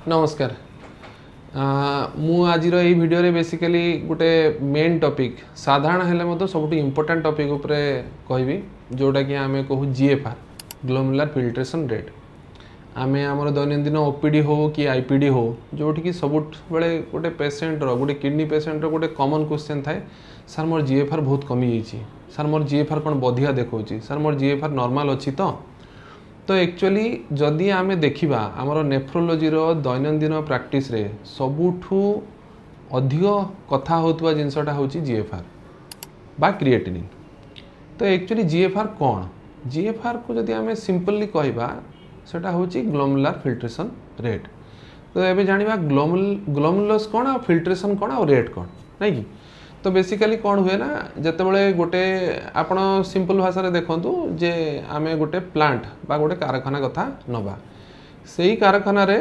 नमस्कार। मु आज भिडियो रे बेसिकली गोटे मेन टॉपिक साधारण हेले मतो सबटु इम्पोर्टेंट टॉपिक उपरे कहबी जोटा कि आमे कहू जीएफआर ग्लोमेरुलर फिल्ट्रेशन रेट। आमे हमर दैनंदिन ओपीडी हो कि आईपीडी हो जोठी कि सबुठ बेले गोटे पेशेंट रो गोटे किडनी पेशेंट रो गोटे कॉमन क्वेश्चन थाए सर मोर जीएफआर बहुत कमी जाईची, सर मोर जीएफआर कोन बधिया देखौची, सर मोर जीएफआर नॉर्मल अछि तो एक्चुअली जदि आमे देखिबा हमर नेफ्रोलोजी रो दैनंदिन प्रैक्टिस रे सबुठू अधिक कथा होतबा जिनसटा होची जीएफआर बा क्रिएटिनिन। तो एक्चुअली जीएफआर कौन, जीएफआर को जदि आमे सिंपली कहबा सेटा होची ग्लोमेरुलर फिल्ट्रेशन रेट। तो एबे जानिबा ग्लोमेरुलस कौन आ फिल्ट्रेशन कौन आ रेट कौन नै कि। तो बेसिकली कौन हुए ना जितेबाला गोटे आपण सिंपल भाषा रे देखंतु जे आमे गोटे प्लांट बा गोटे कारखाना कथा नबा सेही कारखाना रे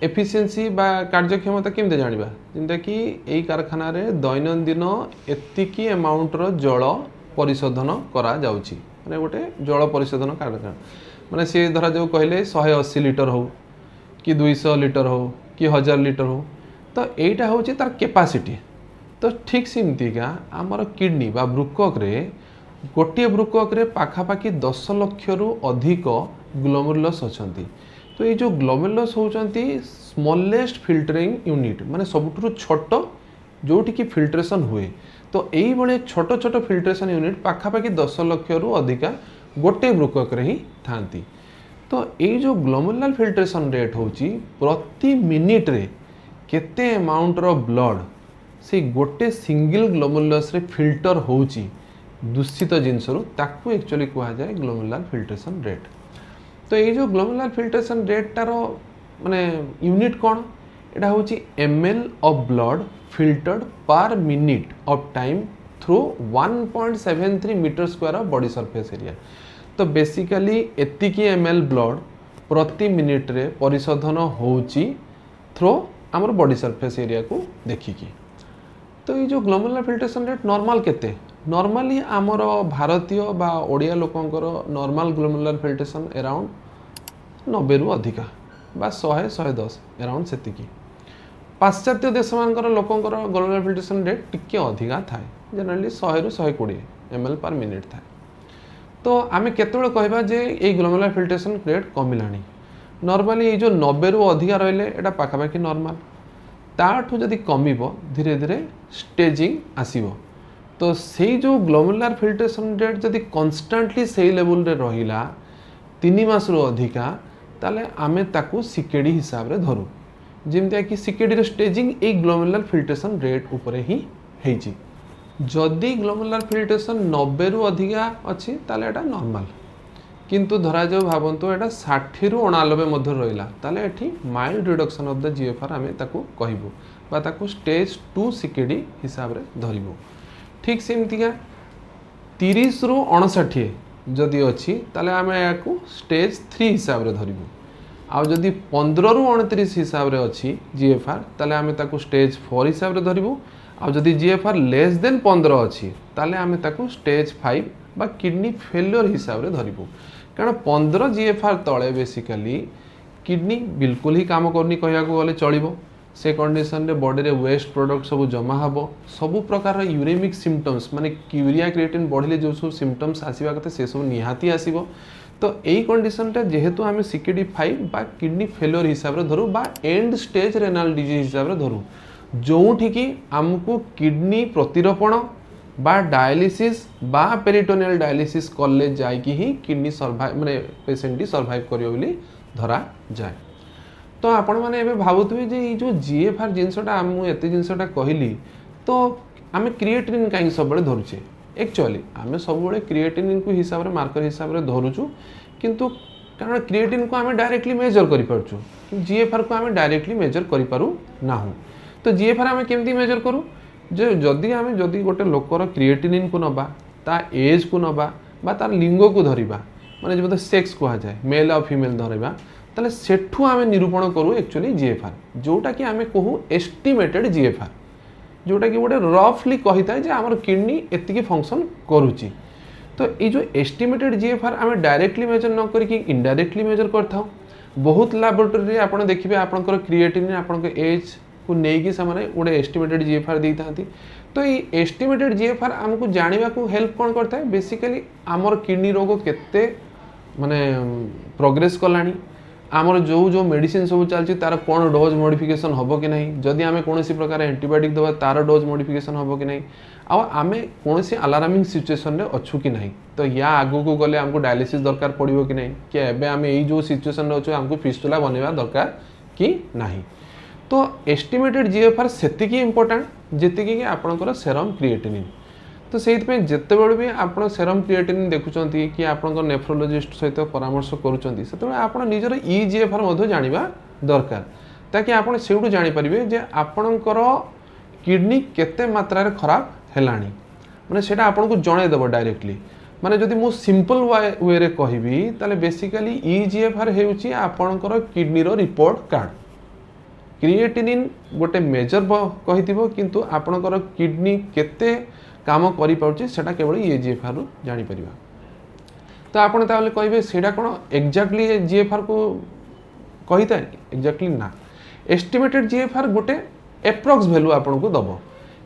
एफिशिएंसी बा कार्यक्षमता केमते जानिबा जिंदा कि एई कारखाना रे दैनंदिन एतिकी अमाउंट रो जल परिशोधन करा जाउची माने गोटे जल परिशोधन कारखाना माने से धरा जो कहले 180 लिटर हो कि 200 लिटर हो कि 1000 लिटर हो तो एटा होची तार कैपेसिटी। तो ठीक सेमतीका आमर किडनी बा ब्रुकक रे गोटे ब्रुकक रे पाखापाखि 10 लाख रु अधिक ग्लोमेरुलस अछंती। तो ये जो ग्लोमेरुलस होचंती स्मॉलेस्ट फिल्टरिंग यूनिट माने सबुठु छोट जोठी कि फिल्ट्रेशन हुए। तो एई बळे छोट छोट फिल्ट्रेशन यूनिट पाखापाखि 10 लाख रु अधिका गोटे ब्रुकक रे ही थांती। तो ये जो ग्लोमेरुलर फिल्ट्रेशन रेट होची प्रति मिनिट रे केते अमाउंट रो ब्लड से गोटे सिंगल ग्लोमेरुलस रे फिल्टर होची दूषित जिनसरु ताकू एक्चुअली कहा जाए ग्लोमेरुलर फिल्ट्रेशन रेट। तो ये जो ग्लोमेरुलर फिल्ट्रेशन रेट तारो माने यूनिट कौन एटा होची ml of blood filtered per minute of time through 1.73 metre square of body surface area. तो बेसिकली एतिकी ml ब्लड प्रति मिनिट रे परिशोधन होची थ्रू हमर बॉडी सरफेस एरिया को देखिकी। तो ये जो ग्लोमेरुलर फिल्ट्रेशन रेट नॉर्मल केते नॉर्मली आमर भारतीय बा ओडिया लोकंकर नॉर्मल ग्लोमेरुलर फिल्ट्रेशन अराउंड 90 रु अधिका बा 100-110 अराउंड सेतिकी। पाश्चात्य देश मानकर लोकंकर ग्लोमेरुलर फिल्ट्रेशन रेट टिके अधिका थाए जनरली 100 रु 120 ml पर मिनिट थाए। तो आमे केतेबेले कहबा जे ए ग्लोमेरुलर फिल्ट्रेशन रेट कमिलानी नॉर्मली ये जो 90 रु अधिका रहले एटा पाखापाखि नॉर्मल ताठू जदि कमिबो धीरे धीरे स्टेजिंग आसीबो। तो से जो ग्लोमेरुलर फिल्ट्रेशन रेट जदि कन्स्टांटली से लेवल रे रहिला 3 मास रु अधिका ताले आमे ताकू सीकेडी हिसाब रे धरू जेमतिया कि सीकेडी रे स्टेजिंग ए ग्लोमेरुलर फिल्ट्रेशन रेट ऊपर ही हेची। जदि ग्लोमेरुलर फिल्ट्रेशन 90 रु अधिका अछि ताले एटा नॉर्मल किंतु धरा जो भावंतु एटा 60 रु 89 मध्य रहिला ताले एठी mild reduction of the GFR आमे ताकू कहिबो बा ताकू स्टेज 2 सीकेडी हिसाब रे धरिबो। ठीक सेमतिका 30 रु 59 जदि अछि ताले आमे याकू स्टेज 3 हिसाब रे धरिबो। आ जदि 15 रु 29 हिसाब रे अछि जीएफआर ताले आमे ताकू स्टेज 4 हिसाब रे धरिबो। आ जदि जीएफआर लेस देन 15 अछि ताले आमे ताकू स्टेज 5 बा किडनी फेल्योर हिसाब रे धरिबो। कारण 15 जीएफआर तले बेसिकली किडनी बिल्कुल ही काम करनी कहया को गले चलिबो। से कंडीशन रे बॉडी रे वेस्ट प्रोडक्ट सब जमा हबो सब प्रकार यूरेमिक सिम्पटम्स माने यूरिया क्रिएटिन बढ़िले जो सब सिम्पटम्स आसीबा कते से सब निहाती आसीबो। तो एई कंडीशन रे जेहेतु आमे सीकेडी 5 बा किडनी फेल्योर हिसाब रे धरू बा एंड स्टेज रेनाल डिजीज हिसाब रे धरू जोठी कि हमकु किडनी प्रतिरोपण बा डायलिसिस बा पेरिटोनियल डायलिसिस कले जाय कि ही किडनी सर्वाइव माने पेशेंट टी सर्वाइव करियो बोली धरा जाय। तो आपण माने एबे भाबुथबे जे ई जो जीएफआर जिंसटा हम एते जिंसटा कहली तो आमे क्रिएटिनिन काई सब बळे धरुचे एक्चुअली आमे सब बळे क्रिएटिनिन को हिसाब रे मार्कर हिसाब रे धरुचु किंतु कारण क्रिएटिन को आमे डायरेक्टली मेजर करि परचु जीएफआर को आमे डायरेक्टली मेजर करि पारु नाहु। तो जीएफआर आमे केमती मेजर करू जे जदि गोटे लोकर क्रिएटिनिन को नबा ता एज को नबा बा तार लिंग को धरिबा माने जे सेक्स कहा जाए मेल और फीमेल धरिबा ताले सेठू आमे निरूपण करू एक्चुअली जीएफआर जोटा कि आमे कहू एस्टिमेटेड जीएफआर जोटा कि गोटे रफली कहिता जे हमर किडनी एतिकी फंक्शन करूची। तो ये जो एस्टिमेटेड जीएफआर आमे डायरेक्टली मेजर न करिकि इनडायरेक्टली मेजर करथाउ बहुत लैबोरेटरी आपन देखिए आपनकर क्रिएटिनिन आपनकर एज को नेकी से गोटे एस्टिमेटेड जीएफआर देता। तो ये एस्टिमेटेड जीएफआर आमको जानवा को हेल्प कौन करता है बेसिकली आमर किडनी रोग केते माने प्रोग्रेस कलानी आमर जो मेडिसिन सब चलती तार कौन डोज मॉडिफिकेशन हम कि नहीं जदि आम कौन प्रकार एंटीबायोटिक दबा तार डोज मॉडिफिकेशन हम कि नहीं आम कौन अलार्मिंग सिचुएशन रे अच्छु कि नहीं तो या आगु को गले आमको डायलिसिस दरकार पड़ो कि नहीं कि एबे आम यही जो सिचुएशन अच्छे आमको फिस्टुला बनवा दरकार कि नहीं। तो एस्टिमेटेड जीएफआर सेतिकी इंपोर्टेंट जेतिकी कि आपनकर सेरम क्रिएटिनिन। तो से जिते बड़े भी आप सेरम क्रिएटिनिन देखुं कि आप नेफ्रोलोजिस्ट सहित परामर्श करुँच आप निजर ईजीएफआर जाना दरकार ताकि आप से जानीपारे जे आपणकर किडनी केते मात्रा खराब हेलानी माने सेटा आपको जनईदेव डायरेक्टली माने जदि मु सिंपल वे रे कहबी ताले बेसिकली ईजीएफआर हेउची आपणकर किडनी रो रिपोर्ट कार्ड। क्रिएटिनिन गोटे मेजर कहिथिबो किंतु आपणकर किडनी केते काम करि पाउची सेटा केवल ईजीएफआर रु जानि परिबा। तो आपण ताले कहबे सेटा कोन एग्जैक्टली जीएफआर को कहिता एग्जैक्टली ना एस्टिमेटेड जीएफआर गोटे एप्रोक्स वैल्यू आपन को दबो।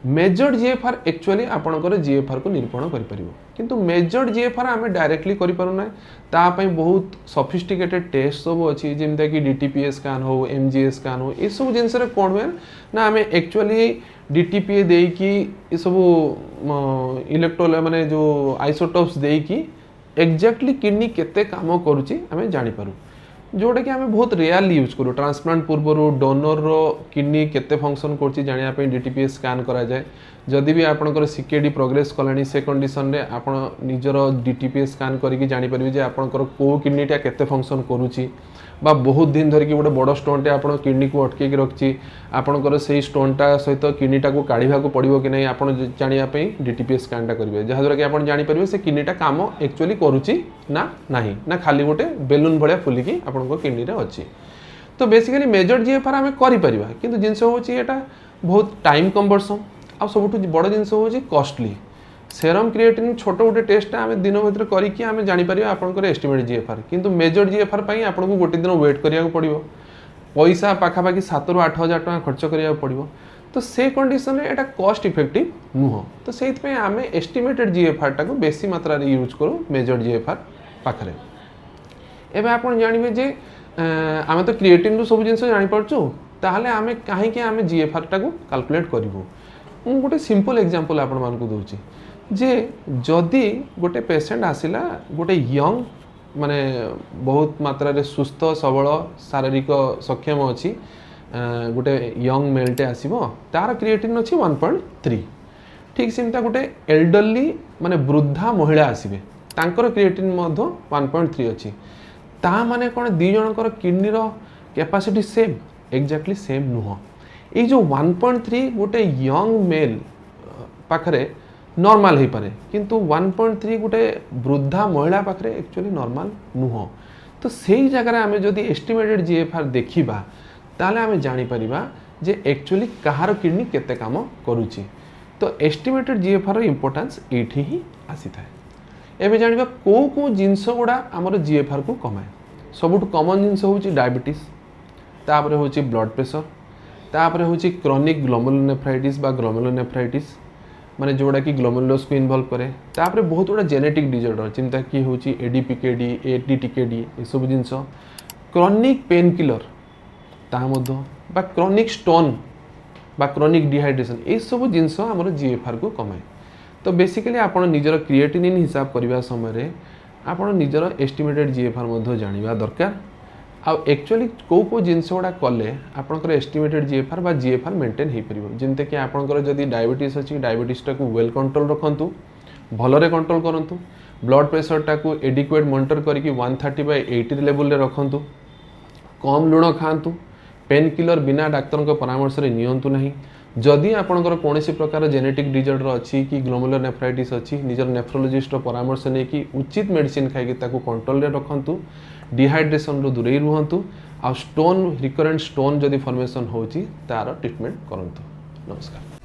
मेजर्ड जीएफआर एक्चुअली आपनकर जीएफआर को निरूपण करि परिबो किंतु मेजर्ड जीएफआर आमे डायरेक्टली करि पारु ना ता पई बहुत सोफिस्टिकेटेड टेस्ट सब अछि जेमता कि डीटीपीए स्कैन हो एमजीए स्कैन हो ए सब जिंस रे कोन होय ना आमे एक्चुअली डीटीपीए देई कि ए सब इलेक्ट्रोल माने जो आइसोटोप्स देई कि एग्जैक्टली किडनी केते काम करूची आमे जानि पारु जोटा कि आम बहुत रेयरली यूज करूँ। ट्रांसप्लांट पूर्वर डोनर रो किडनी केते फंक्शन करछि जानिया पे डीटीपीए स्कैन करा जाए जदि भी आपनकर सीकेडी प्रोग्रेस कलानी से कंडीशन रे आपण निजर डीटीपीए स्कैन करिकि जानि परिबे जे आपनकर को किडनीटा केते फंक्शन करूछि बा बहुत दिन धरिकी गोटे बड़ स्टोनटे आप किडनी को अटके रखी आपंकर से स्टोनटा सहित किडनीटा को काढ़ा को पड़ो कि नहीं आप जानापी डीटीपीए स्कैनटा करेंगे जहाँद्वारा कि आप जापर से किडनीटा कम एक्चुअली करुच्ची ना नहीं ना खाली गोटे बेलून भाया फुलिकी आप किडनी अच्छी। तो बेसिकली मेजर जीएफआर आम कर कि जिनस हूँ बहुत टाइम कम्बरसम आ सब बड़ जिनस हूँ कॉस्टली। सेरम क्रिएटिनिन छोट गोटे टेस्ट आम दिन भर करके आम जापर आपंकर एस्टिमेट जीएफआर किंतु मेजर जीएफआर आपको गोटे दिन वेट करा पड़ो पैसा पाखापाखि 7 ରୁ 8 हज़ार टका खर्च करा पड़ो। तो से कंडीशन रे एटा कॉस्ट इफेक्टिव नुह। तो से आम एस्टिमेटेड जीएफआर टाको बेसी मात्रा रे यूज करूँ मेजर जीएफआर पाखरे। एबे आपन जानबे जे आम तो क्रिएटिन रू सब जिन जानीपरचु ताहले आम कहीं आम जीएफआर टाको कैलकुलेट करूँ। मु गोटे सिंपल एग्जांपल आपण मानकु दोची जे जदि गोटे पेशेंट आसिला गोटे यंग माने बहुत मात्रा रे सुस्थ सबल शारीरिक सक्षम अच्छी गोटे यंग मेलटे आसीबो तार क्रिएटिन अच्छी 1.3 ठीक सेमता गोटे एल्डरली माने वृद्धा महिला आसीबे तांकर क्रिएटिन मध्य 1.3 अच्छी ता माने कोन दी जनकर किडनी रो कैपेसिटी सेम एग्जैक्टली सेम नुह। ये जो 1.3 गोटे यंग मेल पाखरे नॉर्मल हो पारे किंतु 1.3 गोटे वृद्धा महिला पाखरे एक्चुअली नॉर्मल नुह। तो सही जगह आम जदि एस्टिमेटेड जीएफआर देखा ताले आम जानीपर जे एक्चुअली कहार किडनी केते काम करुच्ची। तो एस्टिमेटेड जीएफआर इंपोर्टेंस ये ही आसी थाए। एबे जानिबा को जिनस गुड़ा आमर जीएफआर को कमाए सबुठ कॉमन जिनस होची डायबिटीज तापर होची ब्लड प्रेशर तापर होची क्रॉनिक ग्लोमेरुलोनेफ्राइटिस बा ग्लोमेरुलोनेफ्राइटिस माने जोड़ा कि ग्लोमेरुलस को इन्वॉल्व करे तापर बहुत गुड़ा जेनेटिक डिजॉर्डर चिंता कि होची एडीपीकेडी एडीटीकेडी ये सब जिनस क्रॉनिक पेन किलर ता मध्य बा क्रॉनिक स्टोन बा क्रॉनिक डिहाइड्रेशन ये सब जिनस आमर जीएफआर को कमाए। तो बेसिकली आप निजर क्रिएटिनिन हिसाब करने समय आप निजर एस्टिमेटेड जीएफआर मध्य जानिबा दरकार आउ एक्चुअली को जिनस गुड़ा कले आपंकर एस्टिमेटेड जीएफआर बा जीएफआर मेंटेन हो पार जमते कि आपंकर जदि डायबिटीज अच्छी डायबिटीज टाक वेल कंट्रोल रखु भलरे कंट्रोल करूँ ब्लड प्रेशर टाक एडिक्वेट मॉनिटर करके 130/80 लेवल रे रखु कम लुण खातु पेन किलर बिना डाक्तर परामर्श रे नियंतु नहीं जदि आपंकर कौन प्रकार जेनेटिक डिजॉर्डर अच्छी कि ग्लोमेरुलोनेफ्राइटिस अच्छी निजर नेफ्रोलोजिस्ट परामर्श नहीं कि उचित मेडिसिन खाई कंट्रोल रे रखु डिहाइड्रेशन रू दूरे रुहतु आ स्टोन रिकरेंट स्टोन जदि फॉर्मेशन होची तार ट्रीटमेंट करंतु। नमस्कार।